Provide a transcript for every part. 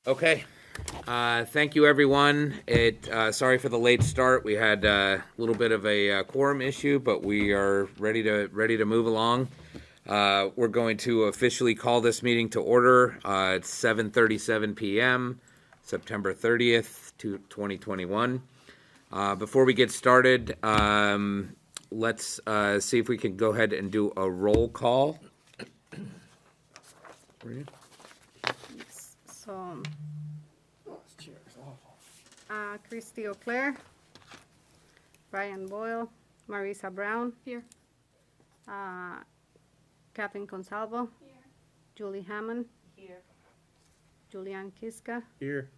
Okay. Thank you, everyone. Sorry for the late start. We had a little bit of a quorum issue, but we are ready to move along. We're going to officially call this meeting to order. It's 7:37 p.m., September 30th, 2021. Before we get started, let's see if we can go ahead and do a roll call. So, Christy O'Clair, Brian Boyle, Marisa Brown. Here. Kathleen Consalvo. Here. Julie Hammond. Here. Julianne Kiska. Here.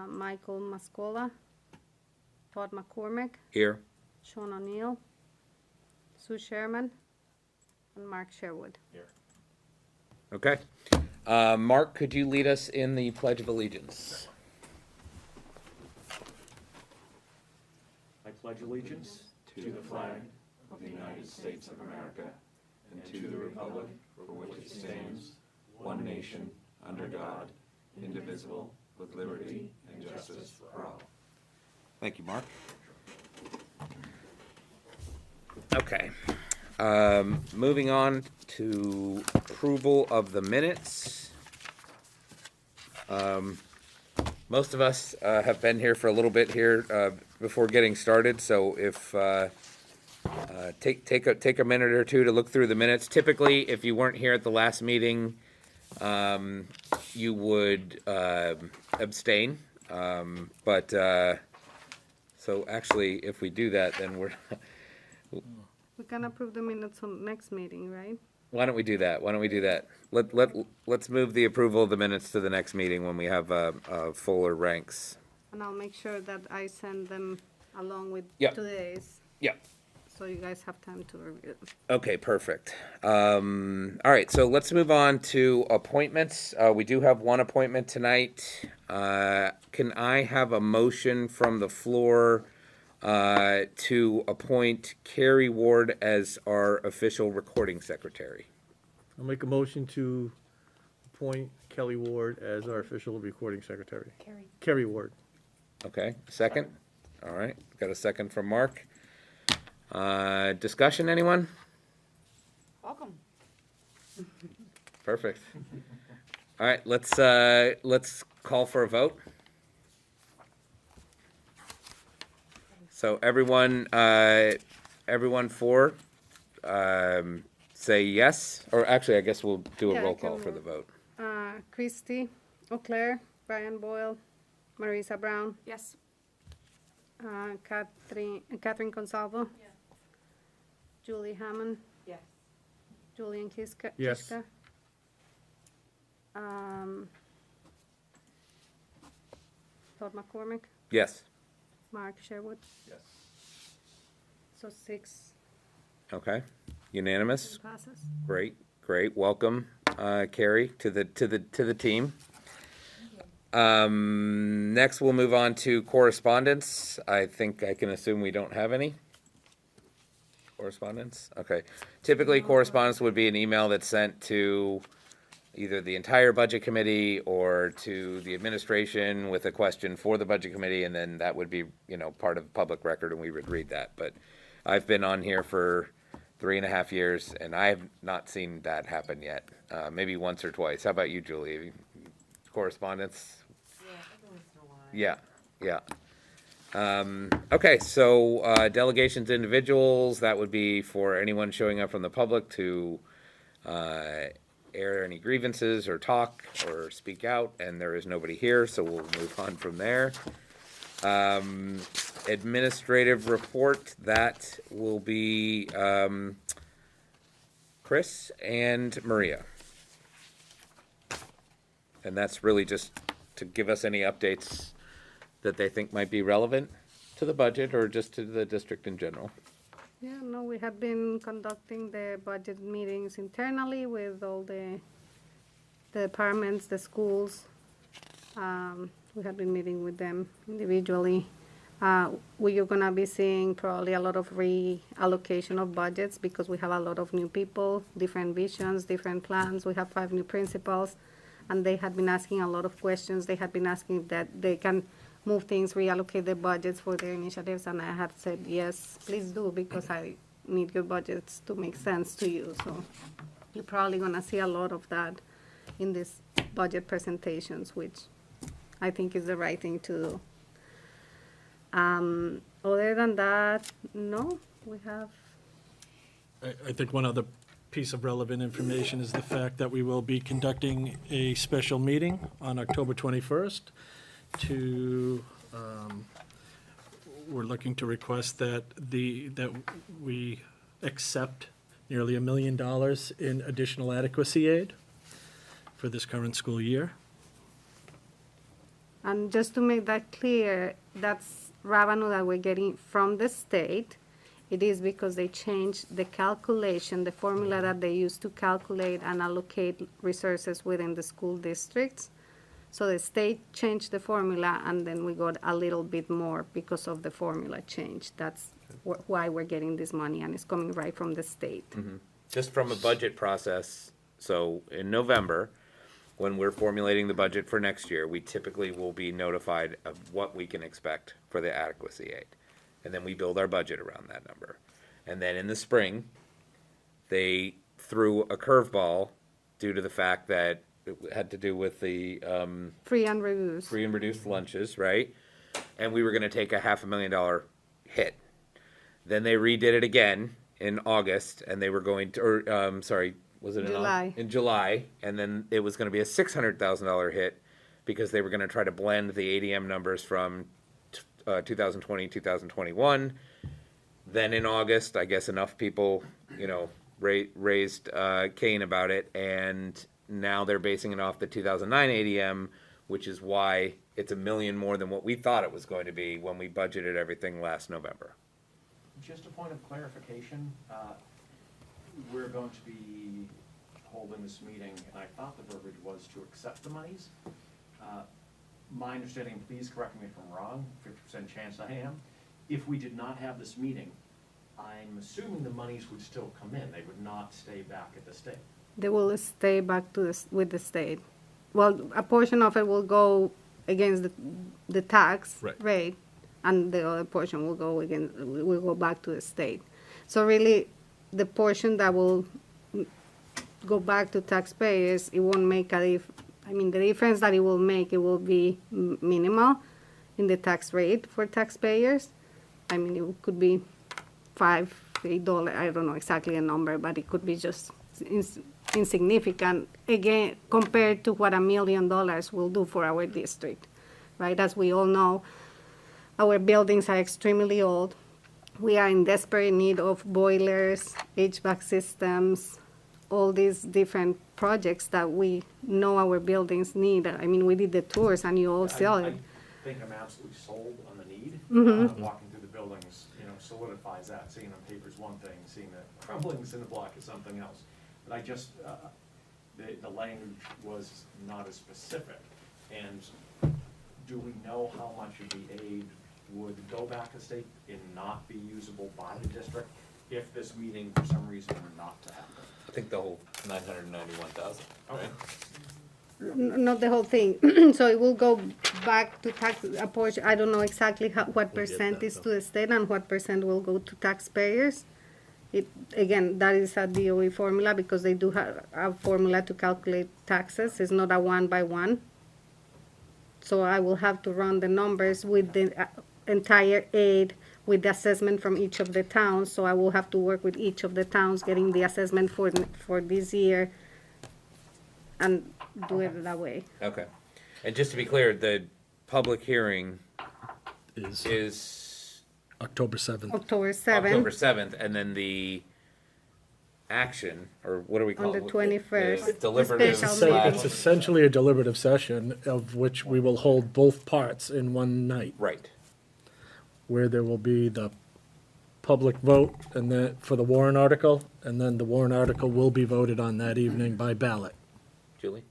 Michael Mascola. Todd McCormick. Here. Sean O'Neill. Sue Sherman. And Mark Sherwood. Okay. Mark, could you lead us in the Pledge of Allegiance? I pledge allegiance to the flag of the United States of America and to the republic for which it stands, one nation, under God, indivisible, with liberty and justice for all. Thank you, Mark. Okay. Moving on to approval of the minutes. Most of us have been here for a little bit here before getting started, so if take a minute or two to look through the minutes. Typically, if you weren't here at the last meeting, you would abstain. So actually, if we do that, then We can approve the minutes on next meeting, right? why don't we do that? Let's move the approval of the minutes to the next meeting when we have fuller ranks. And I'll make sure that I send them along with Yep. today's, Yeah. so you guys have time to review them. Okay, perfect. All right, so let's move on to appointments. We do have one appointment tonight. Can I have a motion from the floor to appoint Carrie Ward as our official recording secretary? I'll make a motion to appoint Kelly Ward as our official recording secretary. Kerry Ward. Okay, second? All right, got a second from Mark. Discussion, anyone? Welcome. Perfect. All right, let's call for a vote. So everyone for, say yes, or actually, I guess we'll do a Yeah, I roll call can for the vote. Christy O'Clair, Brian Boyle, Marisa Brown, Yes. Catherine Consalvo. Yes. Julie Hammond, Yes. Julian Kiska. Yes. Kiska. Todd McCormick, Yes. Mark Sherwood. Yes. So 6 Okay. Unanimous. passes. Great. Welcome, Carrie, to the team. Next, we'll move on to correspondence. I think I can assume we don't have any correspondence. Okay. Typically, correspondence would be an email that's sent to either the entire budget committee or to the administration with a question for the budget committee, and then that would be, part of public record, and we would read that. But I've been on here for 3.5 years, and I have not seen that happen yet. Maybe once or twice. How about you, Julie? Correspondence? Yeah. Okay, so delegations to individuals, that would be for anyone showing up from the public to air any grievances or talk or speak out, and there is nobody here, so we'll move on from there. Administrative report, that will be Chris and Maria. And that's really just to give us any updates that they think might be relevant to the budget or just to the district in general. Yeah, no, we have been conducting the budget meetings internally with all the departments, the schools. We have been meeting with them individually. We are gonna be seeing probably a lot of reallocation of budgets because we have a lot of new people, different visions, different plans. We have 5 new principals. and they had been asking a lot of questions. They had been asking that they can move things, reallocate the budgets for their initiatives, and I had said, yes, please do, because I need your budgets to make sense to you. So you're probably gonna see a lot of that in these budget presentations, which I think is the right thing to do. Other than that, no, we have, I think one other piece of relevant information is the fact that we will be conducting a special meeting on October 21st to, we're looking to request that that we accept nearly $1 million in additional adequacy aid for this current school year. and just to make that clear, that's revenue that we're getting from the state. It is because they changed the calculation, the formula that they use to calculate and allocate resources within the school districts. So the state changed the formula, and then we got a little bit more because of the formula change. That's why we're getting this money, and it's coming right from the state. Just from a budget process, so in November, when we're formulating the budget for next year, we typically will be notified of what we can expect for the adequacy aid. And then we build our budget around that number. And then in the spring, they threw a curveball due to the fact that it had to do with the Free and reduced. free and reduced lunches, right? And we were gonna take a $500,000 hit. Then they redid it again in August, and they were going to, or, sorry, was it in July. In July, and then it was gonna be a $600,000 hit because they were gonna try to blend the ADM numbers from 2020, 2021. Then in August, I guess enough people, raised Cain about it, and now they're basing it off the 2009 ADM, which is why it's $1 million more than what we thought it was going to be when we budgeted everything last November. Just a point of clarification, we're going to be holding this meeting, and I thought the verbiage was to accept the monies. My understanding, please correct me if I'm wrong, 50% chance I am, if we did not have this meeting, I'm assuming the monies would still come in, they would not stay back at the state. They will stay back to with the state. Well, a portion of it will go against the tax Right. rate, and the other portion will go back to the state. So really, the portion that will go back to taxpayers, it won't make a the difference that it will make, it will be minimal in the tax rate for taxpayers. It could be $5, $8, I don't know exactly a number, but it could be just insignificant, again, compared to what $1 million will do for our district, right? As we all know, our buildings are extremely old. We are in desperate need of boilers, HVAC systems, all these different projects that we know our buildings need. We did the tours, and you all saw I it. think I'm absolutely sold on the need. Walking through the buildings, solidifies that. Seeing on paper is one thing, seeing the crumblings in the block is something else. But I just, the language was not as specific. And do we know how much of the aid would go back to state and not be usable by the district if this meeting for some reason were not to happen? I think the whole 991,000, right? Not the whole thing. So it will go back to tax, a portion, I don't know exactly what percent is to the state and what percent will go to taxpayers. Again, that is a DOE formula, because they do have a formula to calculate taxes. It's not a 1-by-1. So I will have to run the numbers with the entire aid, with the assessment from each of the towns. So I will have to work with each of the towns, getting the assessment for this year, and do it that way. Okay. And just to be clear, the public hearing Is is October 7th. October 7th. October 7th, and then the action, or what do we call On it? the 21st, The the deliberative special slash- It's essentially a deliberative session of which we will hold both parts in one night, Right. where there will be the public vote and then for the warrant article, and then the warrant article will be voted on that evening by ballot. Julie?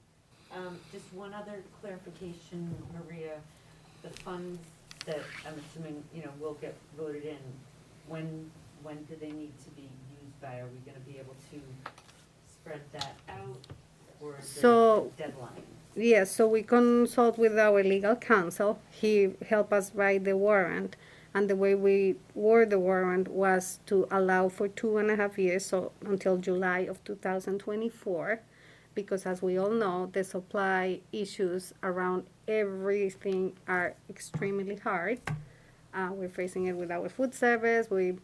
Just one other clarification, Maria. The funds that I'm assuming, will get voted in, when do they need to be used by? Are we gonna be able to spread that out, or is there So- deadlines? Yes, so we consult with our legal counsel. He helped us write the warrant. And the way we word the warrant was to allow for 2.5 years, so until July of 2024. Because as we all know, the supply issues around everything are extremely hard. We're facing it with our food service. We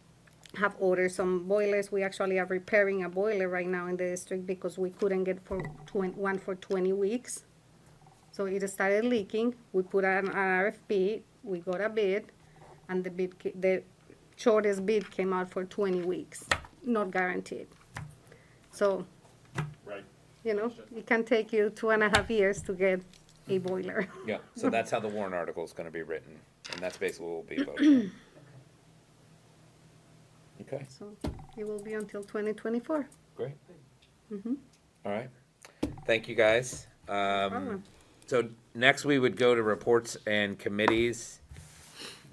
have ordered some boilers. We actually are repairing a boiler right now in the district because we couldn't get one for 20 weeks. So it started leaking. We put an RFP. We got a bid, and the shortest bid came out for 20 weeks, not guaranteed. So, Right. it can take you 2.5 years to get a boiler. Yeah, so that's how the warrant article is gonna be written, and that's basically what we'll be voting on. Okay, So it will be until 2024. great. Mhm. All right, thank you, guys. problem. So next we would go to reports and committees.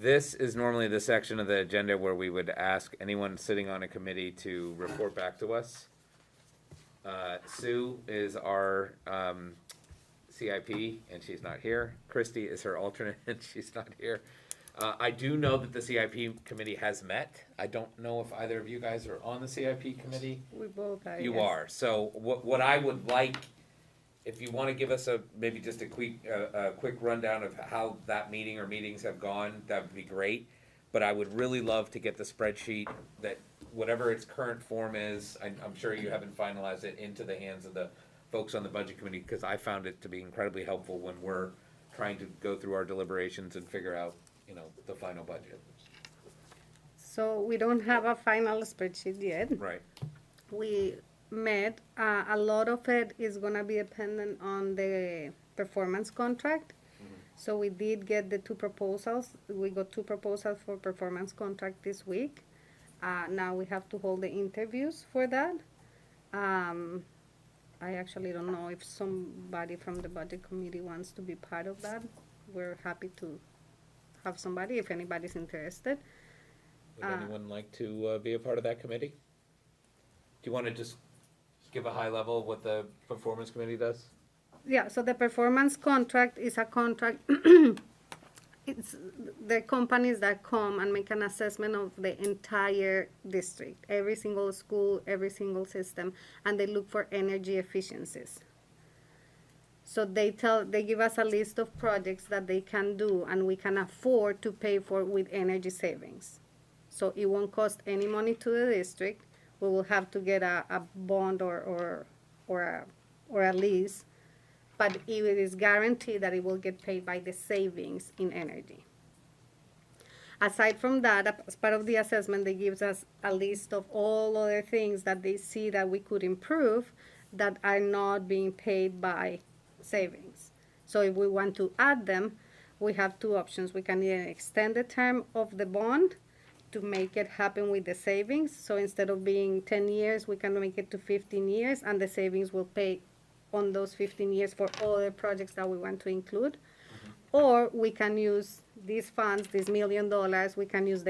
This is normally the section of the agenda where we would ask anyone sitting on a committee to report back to us. Sue is our CIP, and she's not here. Christy is her alternate, and she's not here. I do know that the CIP committee has met. I don't know if either of you guys are on the CIP committee. We both are. You yes. are. So what I would like, if you want to give us maybe just a quick rundown of how that meeting or meetings have gone, that would be great. But I would really love to get the spreadsheet that, whatever its current form is, I'm sure you haven't finalized it, into the hands of the folks on the budget committee, because I found it to be incredibly helpful when we're trying to go through our deliberations and figure out, the final budget. So we don't have a final spreadsheet yet. Right. We met. A lot of it is gonna be dependent on the performance contract. So we did get the two proposals. We got two proposals for performance contract this week. Now we have to hold the interviews for that. I actually don't know if somebody from the budget committee wants to be part of that. We're happy to have somebody if anybody's interested. Would anyone like to be a part of that committee? Do you want to just give a high level of what the performance committee does? Yeah, so the performance contract is a contract. It's the companies that come and make an assessment of the entire district, every single school, every single system, and they look for energy efficiencies. So they give us a list of projects that they can do and we can afford to pay for with energy savings. So it won't cost any money to the district. We will have to get a bond or a lease, but it is guaranteed that it will get paid by the savings in energy. Aside from that, as part of the assessment, they give us a list of all other things that they see that we could improve that are not being paid by savings. So if we want to add them, we have two options. We can either extend the term of the bond to make it happen with the savings. So instead of being 10 years, we can make it to 15 years, and the savings will pay on those 15 years for all the projects that we want to include. Or we can use these funds, this $1 million, we can use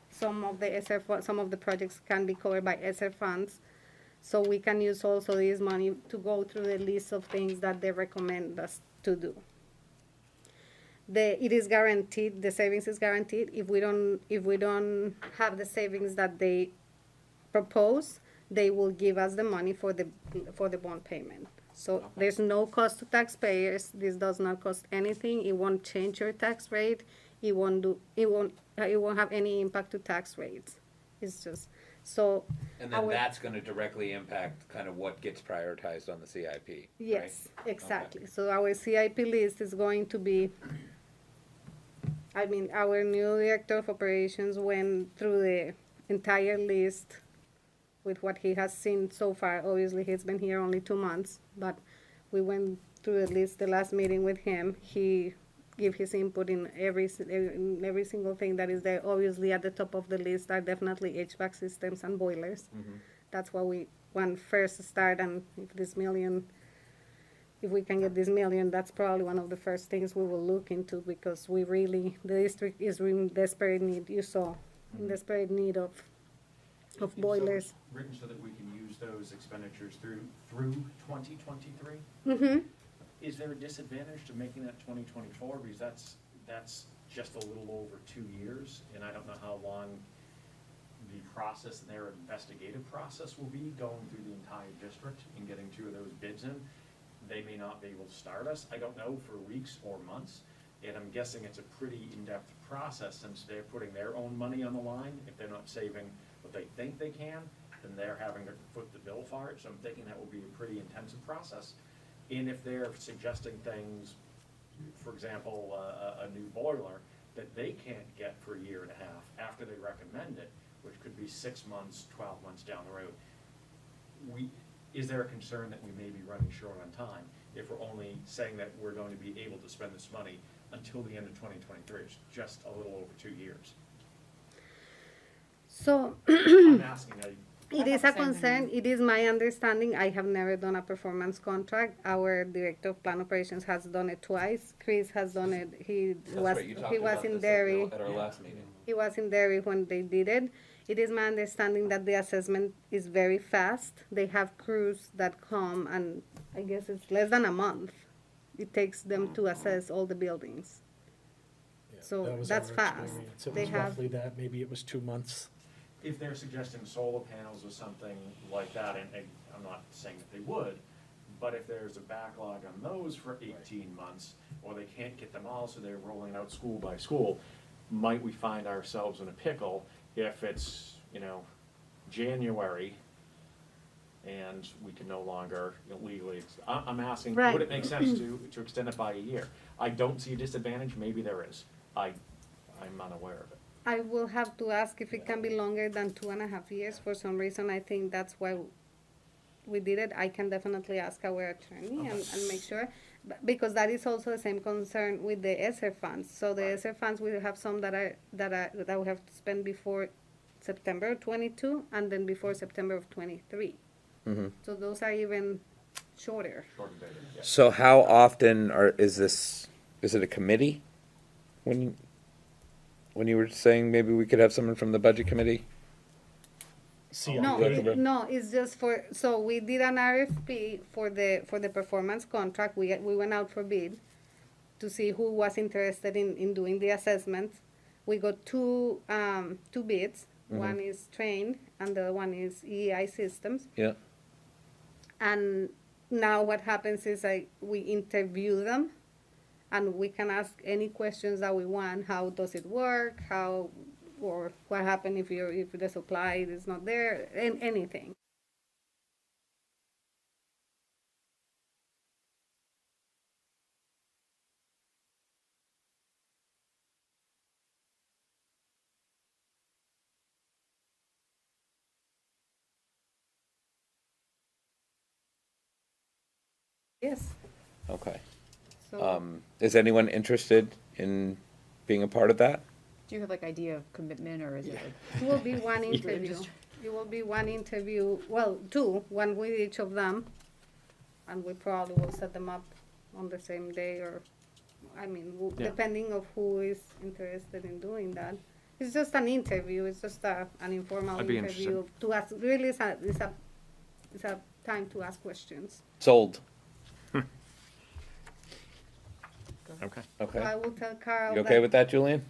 some of the projects can be covered by ESSER funds. So we can use also this money to go through the list of things that they recommend us to do. It is guaranteed, the savings is guaranteed. If we don't have the savings that they propose, they will give us the money for the bond payment. So there's no cost to taxpayers. This does not cost anything. It won't change your tax rate. It won't have any impact to tax rates. It's just so. And then that's going to directly impact kind of what gets prioritized on the CIP. Yes, right? exactly. Okay. So our CIP list is going to be, our new director of operations went through the entire list with what he has seen so far. Obviously, he's been here only 2 months, but we went through the list the last meeting with him. He gave his input in every single thing that is there. Obviously, at the top of the list are definitely HVAC systems and boilers. Mm-hmm. That's what we want first to start, and if we can get this $1 million, that's probably one of the first things we will look into, because the district is in desperate need, you saw, in desperate need of boilers. Written so that we can use those expenditures through 2023? Mm-hmm. Is there a disadvantage to making that 2024? Because that's just a little over 2 years, and I don't know how long the process, their investigative process will be going through the entire district and getting 2 of those bids in. They may not be able to start us, I don't know, for weeks or months. And I'm guessing it's a pretty in-depth process since they're putting their own money on the line. If they're not saving what they think they can, then they're having to foot the bill for it. So I'm thinking that will be a pretty intensive process. And if they're suggesting things, for example, a new boiler that they can't get for a year and a half after they recommend it, which could be 6 months, 12 months down the road, is there a concern that we may be running short on time if we're only saying that we're going to be able to spend this money until the end of 2023, it's just a little over 2 years? So I'm asking, it is a concern. It is my understanding. I have never done a performance contract. Our director of plan operations has done it twice. Chris has done it. He was in Derry. At our last meeting. He was in Derry when they did it. It is my understanding that the assessment is very fast. They have crews that come, and I guess it's less than a month. It takes them to assess all the buildings. So That was that's our fast. experience. It They was have, roughly that, maybe it was 2 months. if they're suggesting solar panels or something like that, and I'm not saying that they would, but if there's a backlog on those for 18 months, or they can't get them all, so they're rolling out school by school, might we find ourselves in a pickle if it's, January, and we can no longer legally, I'm asking, Right. would it make sense to extend it by a year? I don't see a disadvantage, maybe there is, I'm unaware of it. I will have to ask if it can be longer than 2.5 years. For some reason, I think that's why we did it. I can definitely ask our attorney and make sure. Because that is also the same concern with the ESSER funds. So the ESSER funds, we have some that we have to spend before September 22 and then before September of 23. Mm-hmm. So those are even shorter. Short and dated, yeah. So how often is it a committee? When you were saying maybe we could have someone from the budget committee? No, Okay. no, it's just so we did an RFP for the performance contract. We went out for bid to see who was interested in doing the assessment. We got two bids. Mhm. One is Trained and the other one is EEI Systems. Yeah. And now what happens is we interview them, and we can ask any questions that we want. How does it work? Or what happens if the supply is not there? And anything. Yes. Okay. So Is anyone interested in being a part of that? Do you have like idea of commitment or is it like? it will be one interview. It will be one interview. Well, two. One with each of them, and we probably will set them up on the same day, or Yeah. depending of who is interested in doing that. It's just an interview. It's just an informal I'd be interview to ask. Really, it's a time to ask questions. Sold. Okay. So Okay. I will tell Carl. You okay with that, Julian?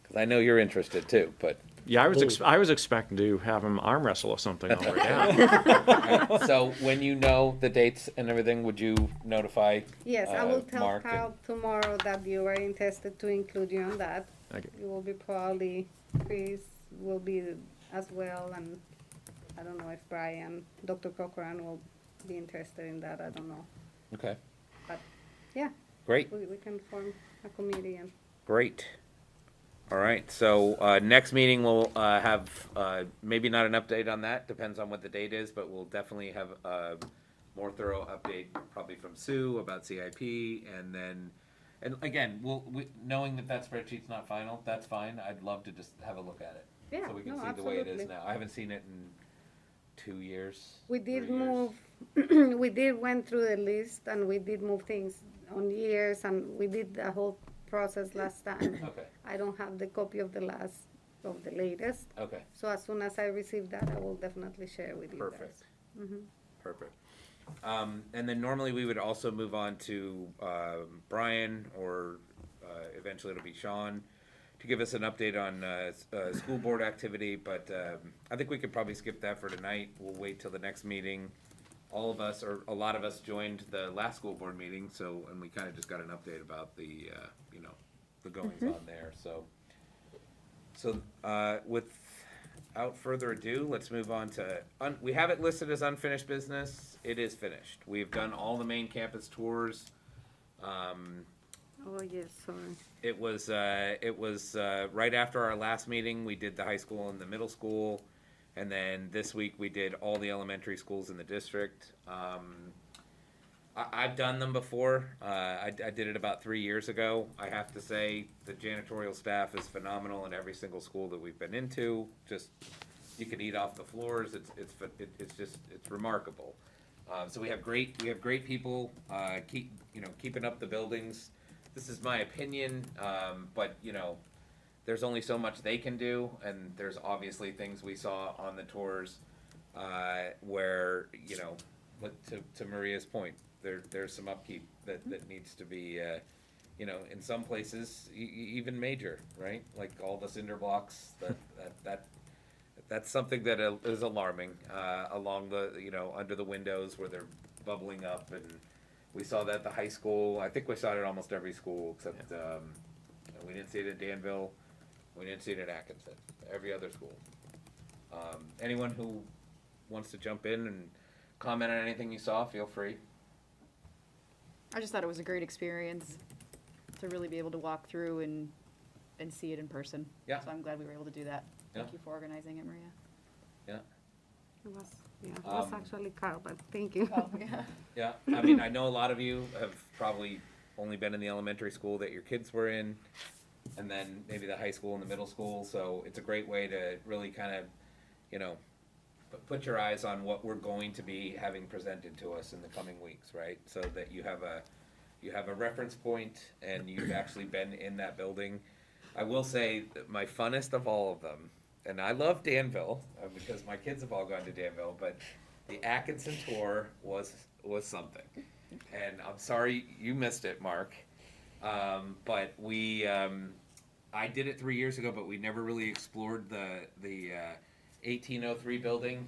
Because I know you're interested too, but. Yeah, I was expecting to have him arm wrestle or something over it. So when you know the dates and everything, would you notify? Yes, I will tell Mark Carl tomorrow that you are interested to include you on that. Okay. It will be probably, Chris will be as well, and I don't know if Brian, Dr. Cochran will be interested in that, I don't know. Okay, But, yeah, great, we can form a committee and, great. All right, so next meeting we'll have, maybe not an update on that, depends on what the date is, but we'll definitely have a more thorough update probably from Sue about CIP, and then, and again, knowing that spreadsheet's not final, that's fine, I'd love to just have a look at it. yeah, So we can no, see the way it is absolutely. now. I haven't seen it in 2 years. We did 3 years. move, we went through the list, and we did move things on years, and we did the whole process last time. Okay, I don't have the copy of the latest, okay, so as soon as I receive that, I will definitely share with you guys. perfect, Mhm. perfect. And then normally we would also move on to Brian, or eventually it'll be Sean, to give us an update on school board activity, but I think we could probably skip that for tonight. We'll wait till the next meeting. All of us, or a lot of us, joined the last school board meeting, so, and we kind of just got an update about the, the goings on there, so. So, without further ado, let's move on to, we have it listed as unfinished business. It is finished. We've done all the main campus tours. Oh, yes, sorry. It was right after our last meeting, we did the high school and the middle school, and then this week we did all the elementary schools in the district. I've done them before. I did it about 3 years ago. I have to say, the janitorial staff is phenomenal in every single school that we've been into. Just, you can eat off the floors. It's remarkable. So we have great people, keeping up the buildings. This is my opinion, but there's only so much they can do, and there's obviously things we saw on the tours where, to Maria's point, there's some upkeep that needs to be, in some places even major, right? Like all the cinder blocks. That's something that is alarming along the under the windows where they're bubbling up, and we saw that at the high school. I think we saw it at almost every school except we didn't see it at Danville. We didn't see it at Atkinson. Every other school. Anyone who wants to jump in and comment on anything you saw, feel free. I just thought it was a great experience to really be able to walk through and see it in person. Yeah. So I'm glad we were able to do that. Thank Yeah. you for organizing it, Maria. Yeah. It was actually Carl, but thank you. Oh, yeah. Yeah, I mean, I know a lot of you have probably only been in the elementary school that your kids were in, and then maybe the high school and the middle school, so it's a great way to really kind of, put your eyes on what we're going to be having presented to us in the coming weeks, right? So that you have a reference point and you've actually been in that building. I will say that my funnest of all of them, and I love Danville because my kids have all gone to Danville, but the Atkinson tour was something. And I'm sorry you missed it, Mark. But I did it 3 years ago, but we never really explored the 1803 building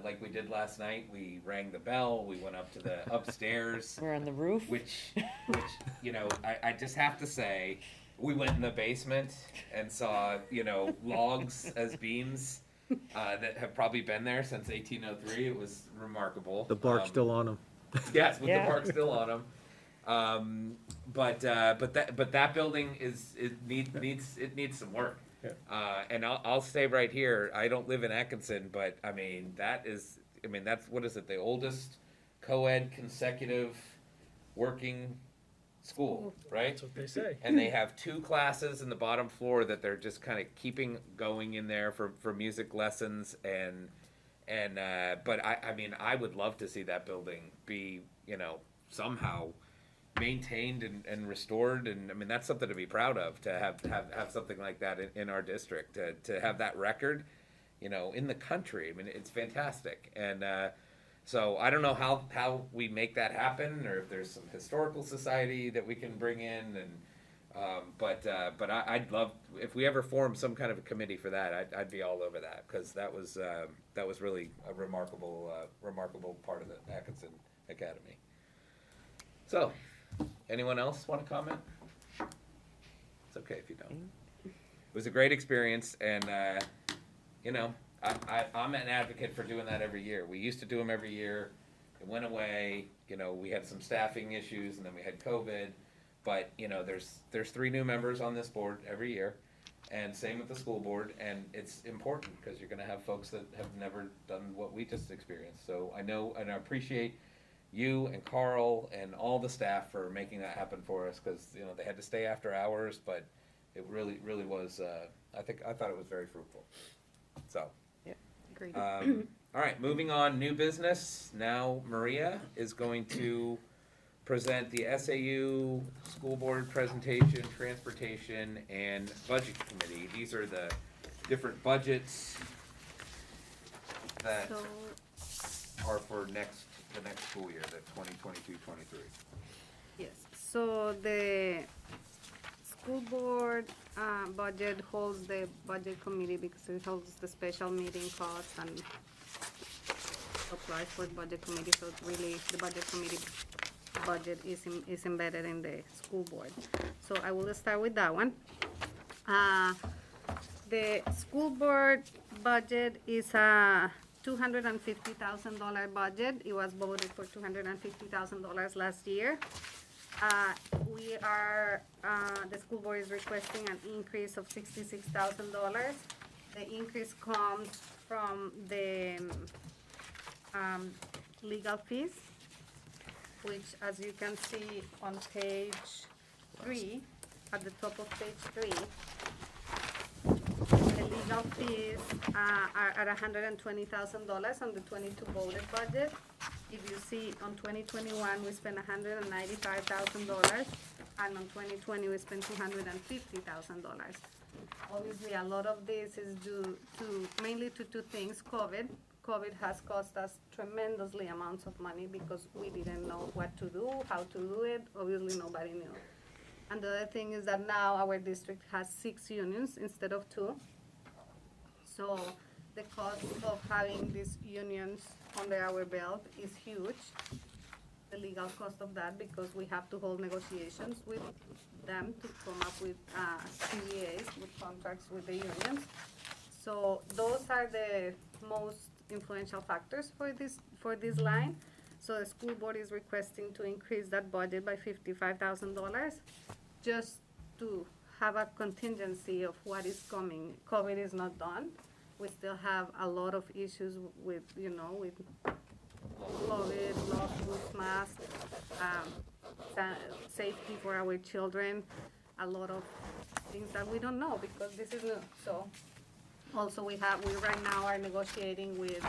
like we did last night. We rang the bell. We went up to the upstairs. We're on the roof. Which I just have to say, we went in the basement and saw, logs as beams that have probably been there since 1803. It was remarkable. The bark's still on them. Yes, with Yeah. the bark still on them. But that building needs some work. Yeah. And I'll stay right here. I don't live in Atkinson, but that's what is it? The oldest co-ed consecutive working school, right? That's what they say. And they have 2 classes in the bottom floor that they're just kind of keeping going in there for music lessons but I would love to see that building be, somehow maintained and restored, and that's something to be proud of, to have something like that in our district, to have that record, in the country. It's fantastic, and so I don't know how we make that happen, or if there's some historical society that we can bring in, and but I'd love, if we ever form some kind of a committee for that, I'd be all over that, because that was really a remarkable part of the Atkinson Academy. So, anyone else want to comment? It's okay if you don't. It was a great experience, and I'm an advocate for doing that every year. We used to do them every year. It went away. We had some staffing issues, and then we had COVID. But there's 3 new members on this board every year, and same with the school board. And it's important because you're going to have folks that have never done what we just experienced. So I know, and I appreciate you and Carl and all the staff for making that happen for us, because they had to stay after hours, but it really was. I thought it was very fruitful. So. Agreed. All right, moving on. New business. Now Maria is going to present the SAU school board presentation, transportation, and budget committee. These are the different budgets that So, are for next the next school year, the 2022-23. Yes, so the school board budget holds the budget committee because it holds the special meeting costs and applies for the budget committee, so it's really, the budget committee budget is embedded in the school board. So I will start with that one. The school board budget is a $250,000 budget. It was voted for $250,000 last year. The school board is requesting an increase of $66,000. The increase comes from the legal fees, which, as you can see on page 3, at the top of page 3, the legal fees are at $120,000 on the 22 voted budget. If you see, on 2021, we spent $195,000, and on 2020, we spent $250,000. Obviously, a lot of this is due to, mainly to two things. COVID has cost us tremendously amounts of money because we didn't know what to do, how to do it. Obviously, nobody knew. And the other thing is that now our district has 6 unions instead of 2. So the cost of having these unions under our belt is huge. The legal cost of that, because we have to hold negotiations with them to come up with CBAs, with contracts with the unions. So those are the most influential factors for this line. So the school board is requesting to increase that budget by $55,000, just to have a contingency of what is coming. COVID is not done. We still have a lot of issues with COVID, lawsuits, masks, safety for our children, a lot of things that we don't know because this is new. So also we right now are negotiating with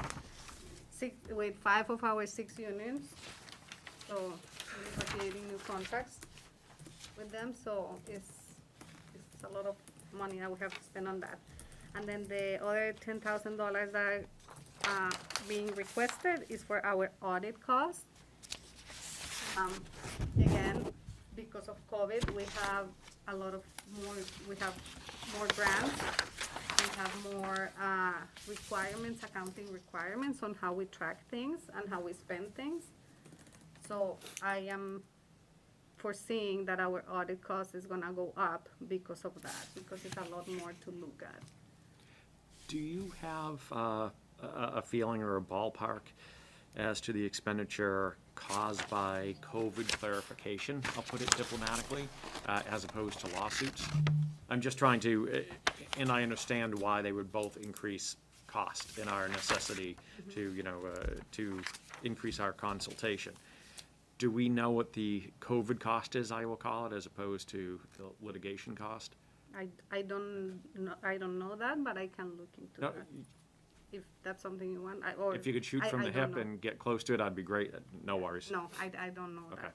5 of our 6 unions. So we're negotiating new contracts with them. So it's a lot of money that we have to spend on that. And then the other $10,000 that are being requested is for our audit costs. Again, because of COVID, we have more grants. We have more requirements, accounting requirements on how we track things and how we spend things. So I am foreseeing that our audit cost is gonna go up because of that, because it's a lot more to look at. Do you have a feeling or a ballpark as to the expenditure caused by COVID clarification, I'll put it diplomatically, as opposed to lawsuits? I'm just trying to, and I understand why they would both increase cost and our necessity to, to increase our consultation. Do we know what the COVID cost is, I will call it, as opposed to the litigation cost? I don't know that, but I can look into No, that. If that's something you want, if you could shoot from the hip and get close to it, I'd be great. No worries. No, I don't know Okay.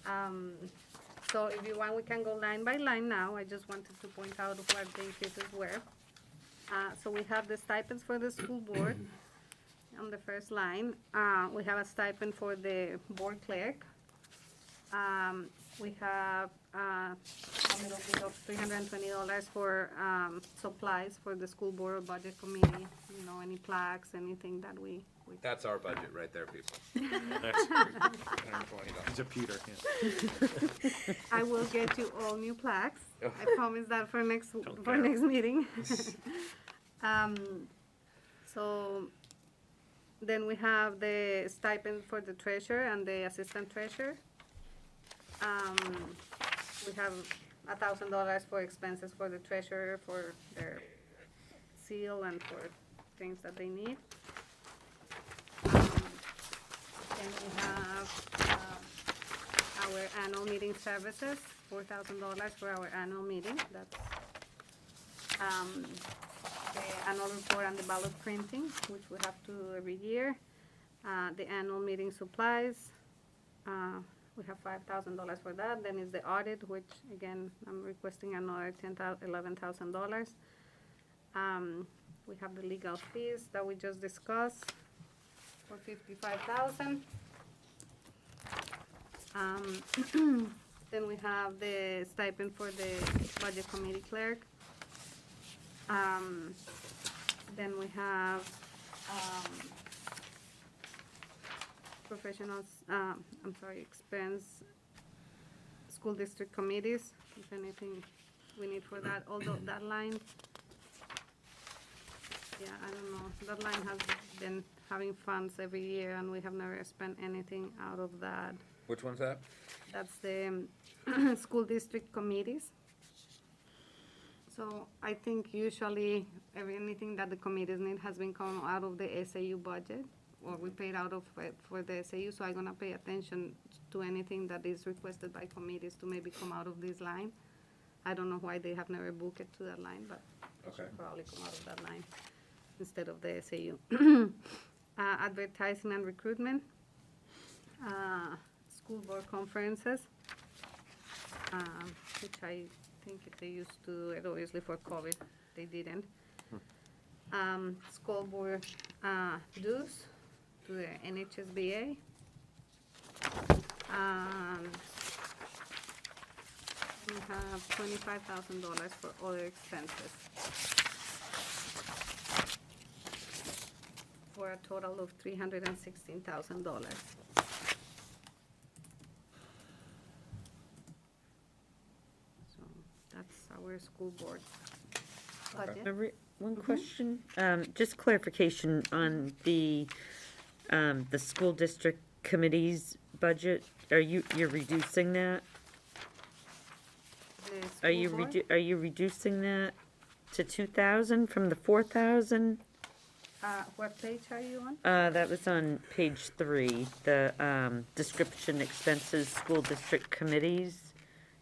that. So if you want, we can go line by line now. I just wanted to point out what the increases were. So we have the stipends for the school board on the first line. We have a stipend for the board clerk. We have a little bit of $320 for supplies for the school board budget committee, any plaques, anything that we That's our budget right there, people. That's It's a pewter, yeah. I will get you all new plaques. Oh. I promise that for next care. meeting. So then we have the stipend for the treasurer and the assistant treasurer. We have $1,000 for expenses for the treasurer for their seal and for things that they need. Then we have our annual meeting services, $4,000 for our annual meeting. That's the annual report and the ballot printing, which we have to do every year. The annual meeting supplies, we have $5,000 for that. Then is the audit, which again, I'm requesting another $11,000. We have the legal fees that we just discussed. for 55,000. Then we have the stipend for the budget committee clerk. Then we have, professionals, expense, school district committees, if anything we need for that, although that line, yeah, I don't know, that line has been having funds every year, and we have never spent anything out of that. Which one's that? That's the school district committees. So I think usually anything that the committees need has been come out of the SAU budget, or we paid out of it for the SAU, so I'm gonna pay attention to anything that is requested by committees to maybe come out of this line. I don't know why they have never booked it to that line, but it Okay. should probably come out of that line instead of the SAU. Advertising and recruitment, school board conferences, which I think they used to do it obviously for COVID, they didn't. School board dues to the NHSBA. We have $25,000 for other expenses, for a total of $316,000. So that's our school board budget. One question, just clarification on the school district committee's budget. You're reducing that? The Are you school board, are you reducing that to 2,000 from the 4,000? what page are you on? That was on page 3, the description expenses, school district committees.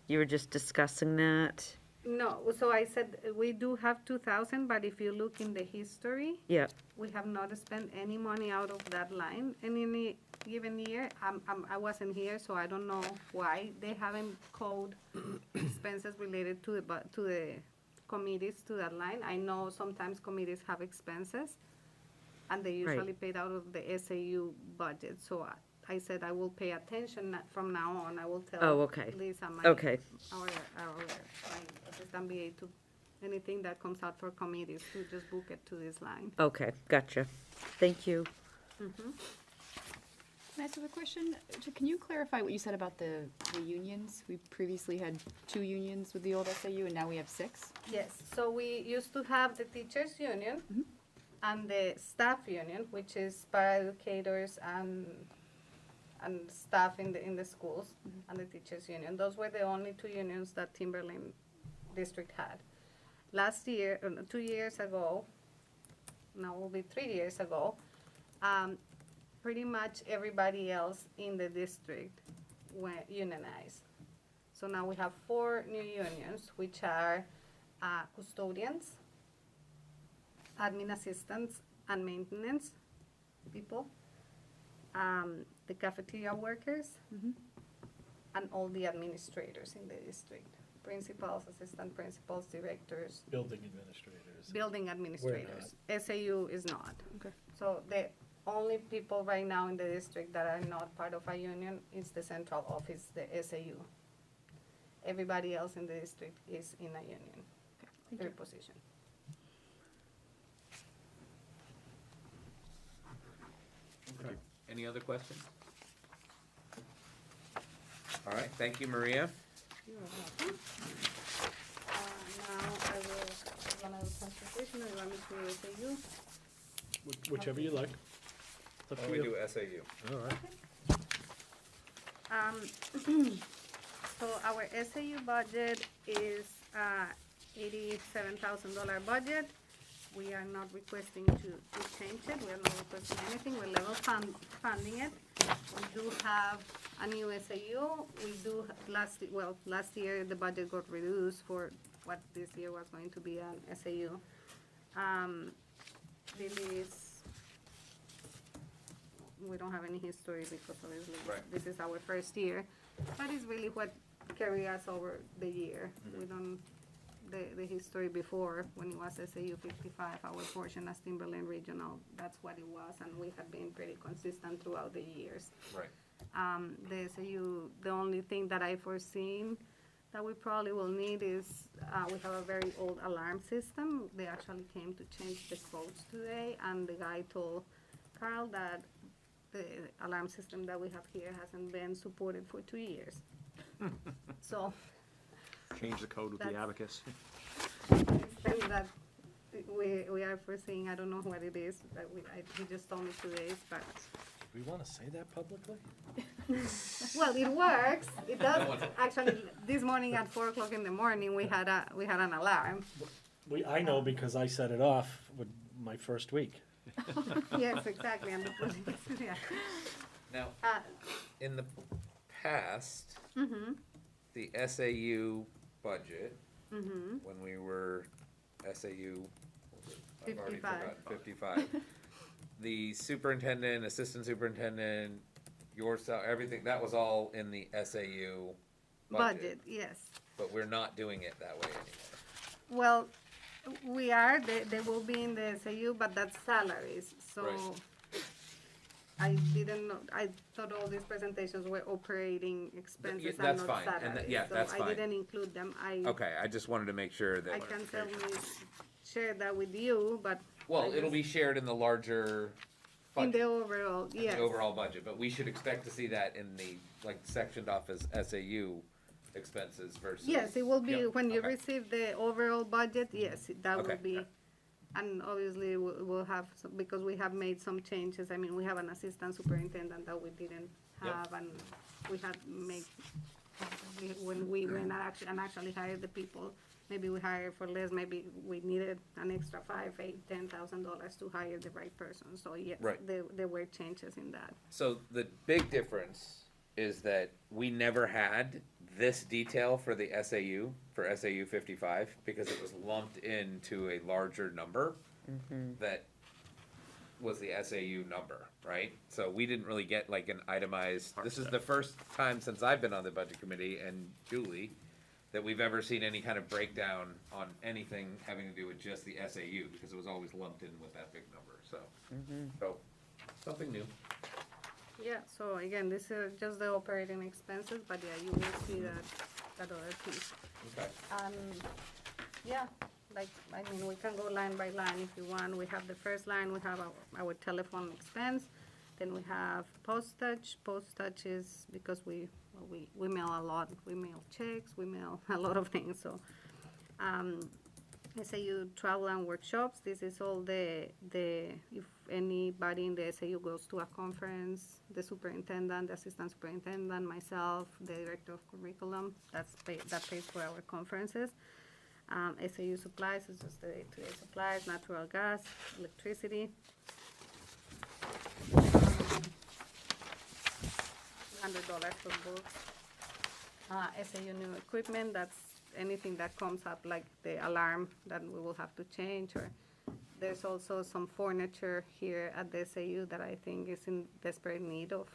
You were just discussing that? No, so I said we do have 2,000, but if you look in the history, Yeah, we have not spent any money out of that line in any given year. I wasn't here, so I don't know why they haven't coded expenses related to the committees to that line. I know sometimes committees have expenses, and they Right. usually paid out of the SAU budget. So I said I will pay attention from now on. I will tell Oh, okay. Lisa, Okay. our assistant BA, to anything that comes out for committees, to just book it to this line. okay, gotcha. Thank you. Can I ask a question? Can you clarify what you said about the unions? We previously had 2 unions with the old SAU, and now we have 6? Yes, so we used to have the teachers' union and the staff union, which is paraeducators and staff in the schools, and the teachers' union. Those were the only 2 unions that Timberlane District had. Last year, 2 years ago, now will be 3 years ago, pretty much everybody else in the district went unionized. So now we have 4 new unions, which are custodians, admin assistants, and maintenance people, the cafeteria workers, and all the administrators in the district, principals, assistant principals, directors, Building administrators. building administrators. SAU is not. Okay. So the only people right now in the district that are not part of a union is the central office, the SAU. Everybody else in the district is in a union, their position. Any other questions? All right, thank you, Maria. You're welcome. Now I will, you wanna do transportation, or you want me to do SAU? Whichever you like. It's up to you. SAU. All right. So our SAU budget is $87,000 budget. We are not requesting to change it, we are not requesting anything, we're level funding it. We do have a new SAU, we do, last year the budget got reduced for what this year was going to be an SAU. Really is, we don't have any history because obviously Right. this is our first year, but it's really what carry us over the year. We don't the history before, when it was SAU 55, our portion as Timberland Regional, that's what it was, and we have been pretty consistent throughout the years. Right. The SAU, the only thing that I foreseen that we probably will need is, we have a very old alarm system. They actually came to change the codes today, and the guy told Carl that the alarm system that we have here hasn't been supported for 2 years. So, Change the code with the That's- abacus. things that we are foreseeing, I don't know what it is, that he just told me 2 days, but, We want to say that publicly? well, it works. It does, actually, this morning at 4 o'clock in the morning, we had an alarm. I know because I set it off with my first week. Yes, exactly, and the police, yeah. Now, Uh, in the past, the SAU budget, when we were SAU, what was it? I've already 55. forgotten, 55. The superintendent, assistant superintendent, everything, that was all in the SAU Budget, yes. but we're not doing it that way anymore. Well, we are, they will be in the SAU, but that's salaries, so Right. I didn't know, I thought all these presentations were operating expenses and that's not fine, and salaries. yeah, that's So I fine. didn't include them. Okay, I just wanted to make sure that. I can certainly share that with you, but. Well, I it'll just- be shared in the larger In the budget, overall, in yes. the overall budget, but we should expect to see that in the, like, sectioned off as SAU expenses versus. Yes, it will be, Yep, when you okay. receive the overall budget, yes, that will Okay. be. And obviously, we'll have, because we have made some changes, I mean, we have an assistant superintendent that we didn't Yep. have, and we had made, when we went and actually hired the people, maybe we hired for less, maybe we needed an extra $5,000, $8,000, $10,000 to hire the right person, so yes, Right. there were changes in that. So the big difference is that we never had this detail for the SAU, for SAU 55, because it was lumped into a larger number that was the SAU number, right? So we didn't really get like an itemized, this is the first time since I've been on the budget committee and Julie, that we've ever seen any kind of breakdown on anything having to do with just the SAU, because it was always lumped in with that big number, so. So, something new. Yeah, so again, this is just the operating expenses, but yeah, you will see that other piece. Okay. Yeah, like, I mean, we can go line by line if you want. We have the first line, we have our telephone expense. Then we have postage. Postage is because we mail a lot. We mail checks, we mail a lot of things, so. SAU travel and workshops, this is all if anybody in the SAU goes to a conference, the superintendent, the assistant superintendent, myself, the director of curriculum, that pays for our conferences. SAU supplies is just the day-to-day supplies, natural gas, electricity. $100 for books. SAU new equipment, that's anything that comes up, like the alarm that we will have to change, or there's also some furniture here at the SAU that I think is in desperate need of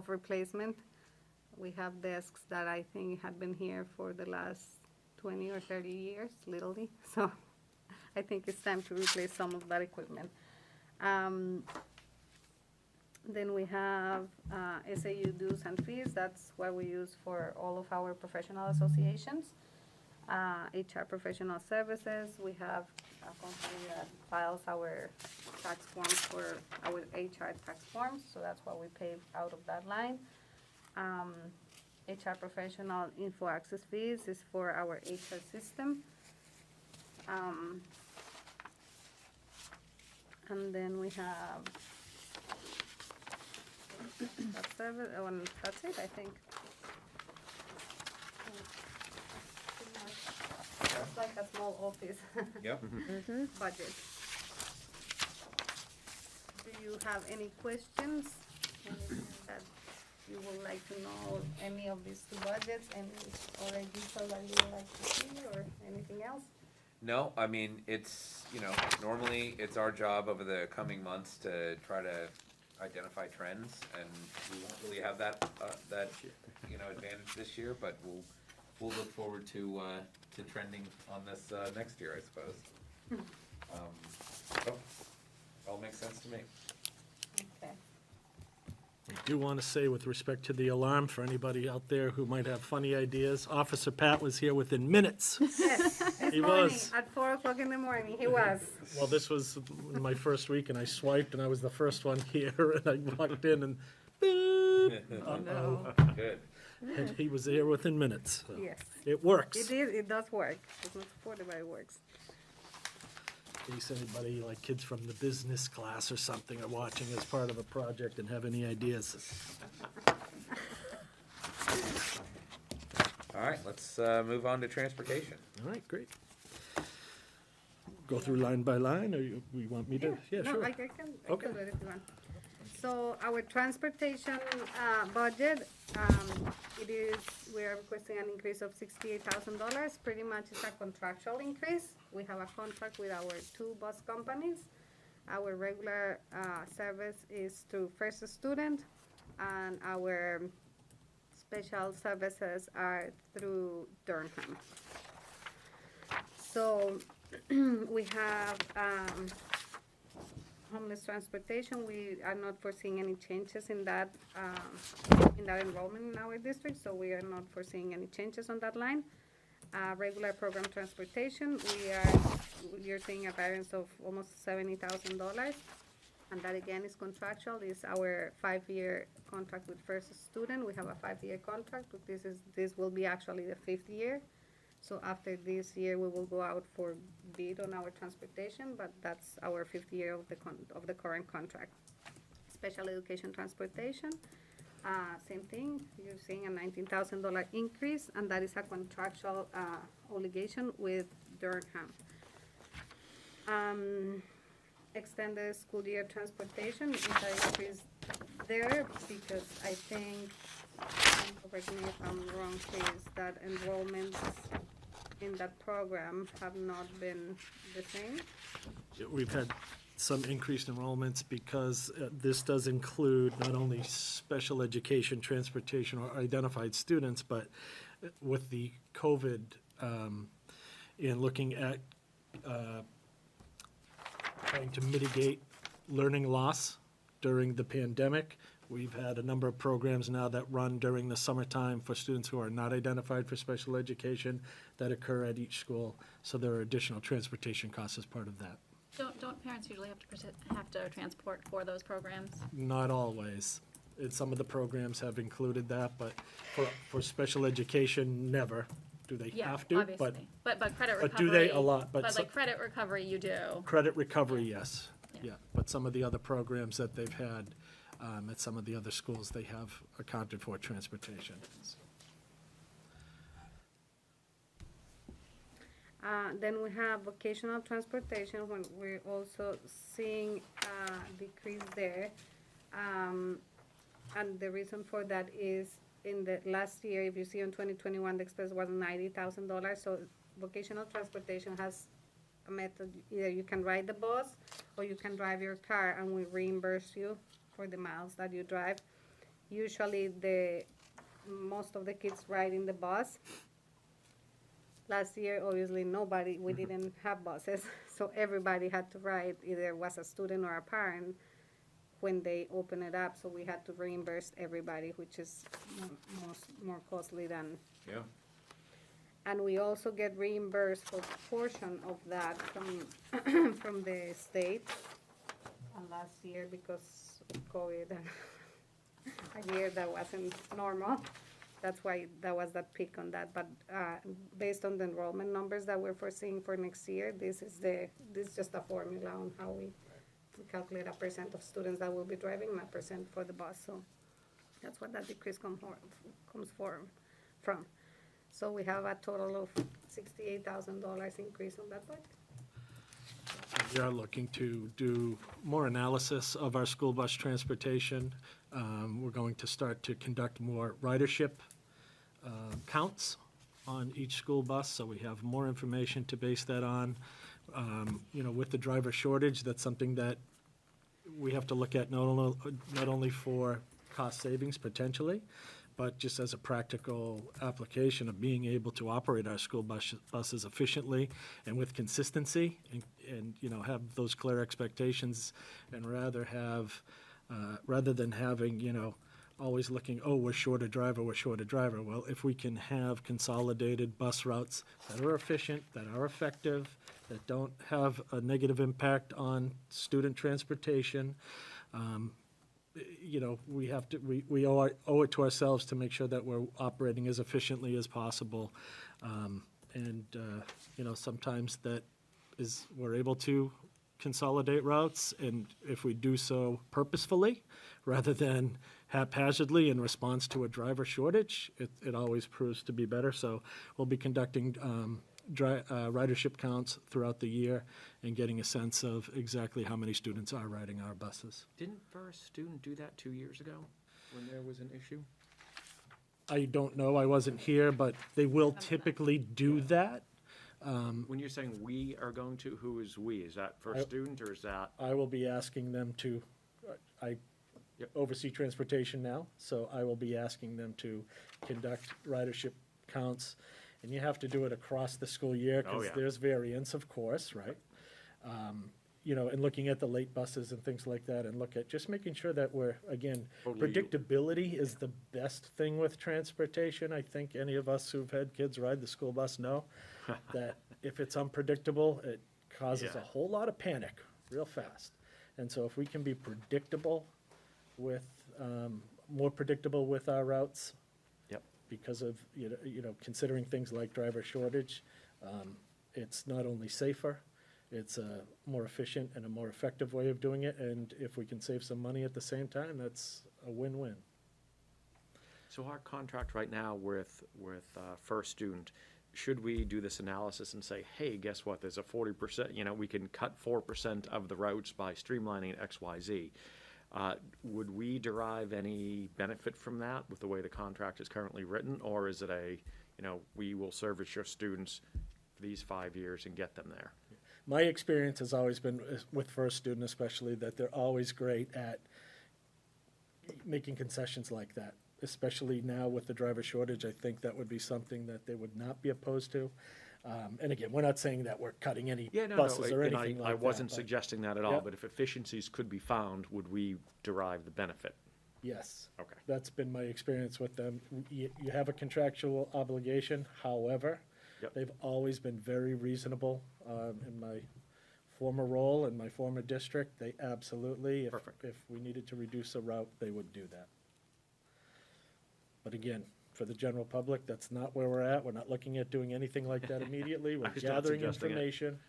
replacement. We have desks that I think have been here for the last 20 or 30 years, literally, so I think it's time to replace some of that equipment. Then we have SAU dues and fees. That's what we use for all of our professional associations. HR professional services, we have a company that files our tax forms for our HR tax forms, so that's what we pay out of that line. HR professional info access fees is for our HR system. And then we have that's it, I think. It's like a small office Yep. budget. Do you have any questions? Anything that you would like to know, any of these two budgets, any other detail that you would like to see, or anything else? No, I mean, it's, normally it's our job over the coming months to try to identify trends, and we won't really have that advantage this year, but we'll we'll look forward to trending on this next year, I suppose. Oh, all makes sense to me. Okay. I do want to say with respect to the alarm, for anybody out there who might have funny ideas, Officer Pat was here within minutes. Yes, this He morning, was. at 4 o'clock in the morning, he was. Well, this was my first week, and I swiped, and I was the first one here, and I walked in, and beep, uh-oh, Good. and he was here within minutes. So Yes, it works. it does work. It's not supported, but it works. In case anybody, like kids from the business class or something, are watching as part of a project and have any ideas. All right, let's move on to transportation. All right, great. Go through line by line, or you want me to? Yeah, No, sure. I can Okay. do it if you want. So our transportation budget, we are requesting an increase of $68,000. Pretty much it's a contractual increase. We have a contract with our 2 bus companies. Our regular service is through First Student, and our special services are through Durham. So we have homeless transportation. We are not foreseeing any changes in that enrollment in our district, so we are not foreseeing any changes on that line. Regular program transportation, you're seeing a variance of almost $70,000, and that again is contractual. Is our 5-year contract with First Student. We have a 5-year contract, but this will be actually the 5th year. So after this year, we will go out for bid on our transportation, but that's our 5th year of the current contract. Special education transportation, same thing. You're seeing a $19,000 increase, and that is a contractual obligation with Durham. Extended school year transportation is an increase there because I think, correct me if I'm wrong, please, that enrollments in that program have not been the same. We've had some increased enrollments because this does include not only special education, transportation, or identified students, but with the COVID and looking at trying to mitigate learning loss during the pandemic. We've had a number of programs now that run during the summertime for students who are not identified for special education that occur at each school. So there are additional transportation costs as part of that. Don't parents usually have to transport for those programs? Not always. And some of the programs have included that, but for special education, never. Do they Yeah, have to? obviously. But credit recovery. But do they a lot? But like credit recovery, you do. Credit recovery, yes. Yeah. Yeah, but some of the other programs that they've had at some of the other schools, they have accounted for transportation. Then we have vocational transportation, when we're also seeing a decrease there. And the reason for that is in the last year, if you see in 2021, the expense was $90,000. So vocational transportation has a method, either you can ride the bus or you can drive your car, and we reimburse you for the miles that you drive. Usually most of the kids ride in the bus. Last year, obviously, we didn't have buses, so everybody had to ride, either was a student or a parent, when they open it up, so we had to reimburse everybody, which is more costly than. Yeah. And we also get reimbursed for a portion of that from the state. And last year, because of COVID, a year that wasn't normal, that's why there was that peak on that. But based on the enrollment numbers that we're foreseeing for next year, this is just a formula on how we calculate a percent of students that will be driving and a percent for the bus. So that's what that decrease comes from. So we have a total of $68,000 increase on that budget. We are looking to do more analysis of our school bus transportation. We're going to start to conduct more ridership counts on each school bus, so we have more information to base that on. With the driver shortage, that's something that we have to look at not only for cost savings potentially, but just as a practical application of being able to operate our school buses efficiently and with consistency, and, you know, have those clear expectations, and rather than having, you know, always looking, oh, we're short a driver. Well, if we can have consolidated bus routes that are efficient, that are effective, that don't have a negative impact on student transportation, you know, we owe it to ourselves to make sure that we're operating as efficiently as possible. You know, sometimes we're able to consolidate routes, and if we do so purposefully, rather than haphazardly in response to a driver shortage, it always proves to be better. So we'll be conducting ridership counts throughout the year and getting a sense of exactly how many students are riding our buses. Didn't First Student do that 2 years ago when there was an issue? I don't know, I wasn't here, but they will typically do that. When you're saying we are going to, who is we? Is that First Student, or is that? I will be asking them to, I oversee transportation now, so I will be asking them to conduct ridership counts. And you have to do it across the school year, Oh, because yeah. there's variance, of course, right? You know, and looking at the late buses and things like that, and look at, just making sure that we're, again, Totally. predictability is the best thing with transportation. I think any of us who've had kids ride the school bus know that if it's unpredictable, it causes a Yeah. whole lot of panic real fast. And so if we can be predictable with, more predictable with our routes, Yep. because of, you know, considering things like driver shortage, it's not only safer, it's a more efficient and a more effective way of doing it, and if we can save some money at the same time, that's a win-win. So our contract right now with First Student, should we do this analysis and say, hey, guess what, there's a 40%, you know, we can cut 4% of the routes by streamlining X, Y, Z. Would we derive any benefit from that with the way the contract is currently written, or is it you know, we will service your students for these 5 years and get them there? My experience has always been, with First Student especially, that they're always great at making concessions like that, especially now with the driver shortage. I think that would be something that they would not be opposed to. And again, we're not saying that we're cutting any buses or and anything like that. I wasn't but suggesting that at all, Yep. but if efficiencies could be found, would we derive the benefit? Yes. Okay. That's been my experience with them. You have a contractual obligation, however, Yep. they've always been very reasonable. In my former role, in my former district, they absolutely, Perfect. if we needed to reduce a route, they would do that. But again, for the general public, that's not where we're at. We're not looking at doing anything like that immediately. We're I was not gathering suggesting it. information.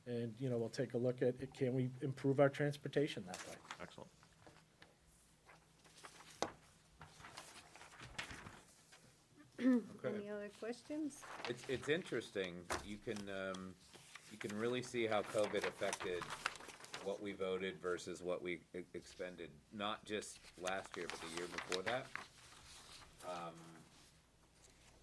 And, you know, we'll take a look at, can we improve our transportation that way? Excellent. Any other questions? It's interesting. You can really see how COVID affected what we voted versus what we expended, not just last year, but the year before that.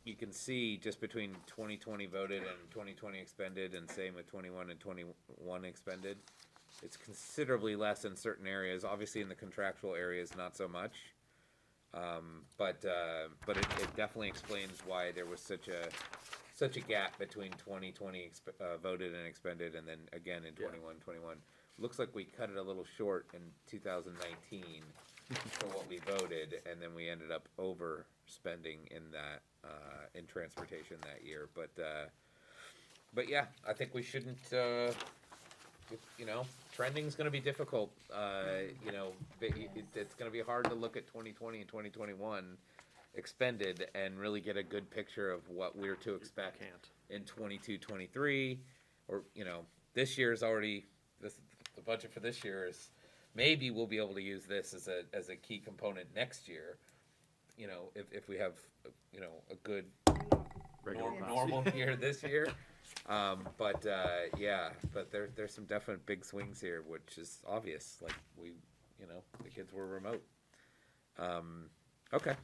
You can see just between 2020 voted and 2020 expended, and same with 21 and 21 expended. It's considerably less in certain areas. Obviously, in the contractual areas, not so much. But it definitely explains why there was such a gap between 2020 voted and expended, and then again in 21. Looks like we cut it a little short in 2019 for what we voted, and then we ended up overspending in that in transportation that year. But yeah, I think we shouldn't. You know, trending's going to be difficult. You know, it's going to be hard to look at 2020 and 2021 expended and really get a good picture of what we're to expect in 22, 23, or, you know, this year's already, the budget for this year is, maybe we'll be able to use this as a key component next year, you know, if we have, you know, a good normal year this year. But there's some definite big swings here, which is obvious. Like you know, the kids were remote. Okay.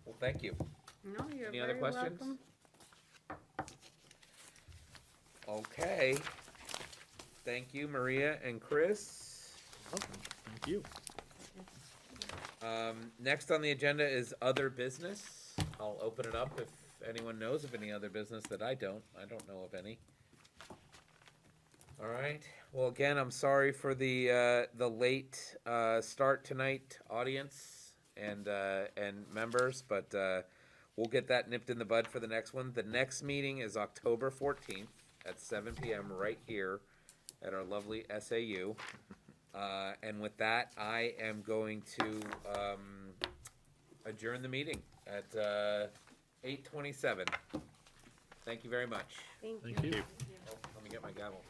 Well, thank you. No, you're Any other very questions? welcome. Okay. Thank you, Maria and Chris. Thank you. Next on the agenda is other business. I'll open it up if anyone knows of any other business that I don't. I don't know of any. All right. Well, again, I'm sorry for the late start tonight, audience and members, but we'll get that nipped in the bud for the next one. The next meeting is October 14th at 7 p.m. right here at our lovely SAU. And with that, I am going to adjourn the meeting at 8:27. Thank you very much. Thank you. Thank you. Oh, let me get my gavel.